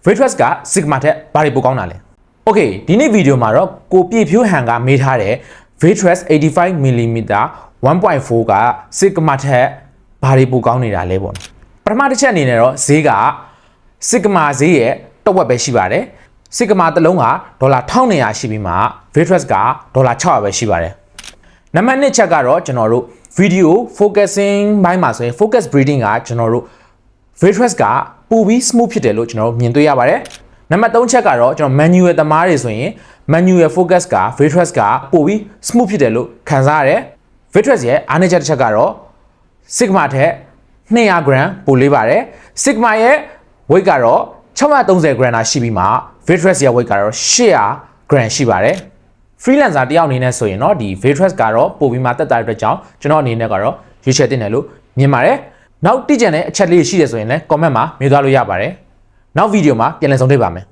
Virtuous က Sigma ထက်ဘာတွေပိုကောင်းတာလဲ Okay ဒီနေ့ဗီဒီယိုမှာတော့ကိုပြည့်ဖြိုးဟန်ကမေးထားတဲ့ Virtuous 85mm 1.4 က Sigma ထက်ဘာတွေပိုကောင်းနေတာလဲပေါ့ပထမတစ်ချက်အနေနဲ့တော့ဈေးက Sigma ဈေးရဲ့တစ်ဝက်ပဲရှိပါတယ် Sigma တစ်လုံးကဒေါ်လာ1200ရှိပြီးမှ Virtuous ကဒေါ်လာ600ပဲရှိပါတယ်နံပါတ်1ချက်ကတော့ကျွန်တော်တို့ video focusing ဘိုင်းမှာဆိုရင် focus breathing ကကျွန်တော်တို့ Virtuous ကပိုပြီး smooth ဖြစ်တယ်လို့ကျွန်တော်တို့မြင်တွေ့ရပါတယ်နံပါတ်3ချက်ကတော့ကျွန်တော် manual သမားတွေဆိုရင် manual focus က Virtuous ကပိုပြီး smooth ဖြစ်တယ်လို့ခံစားရတယ် Virtuous ရဲ့အားနည်းချက်တစ်ချက်ကတော့ Sigma ထက်200 gram ပိုလေးပါတယ် Sigma ရဲ့ weight ကတော့630 gram ရှိပြီးမှ Virtuous ရဲ့ weight ကတော့800 gram ရှိပါတယ် freelancer တယောက်အနေနဲ့ဆိုရင်တော့ဒီ Virtuous ကတော့ပိုပြီးမှတက်တာတဲ့အတွက်ကြောင့်ကျွန်တော်အနေနဲ့ကတော့ရွေးချယ်တင်တယ်လို့မြင်ပါတယ်နောက်တိကျတဲ့အချက်လေးရှိတယ်ဆိုရင်လည်း comment မှာမေးသွားလို့ရပါတယ်နောက်ဗီဒီယိုမှာပြန်လည်ဆုံတွေ့ပါမယ်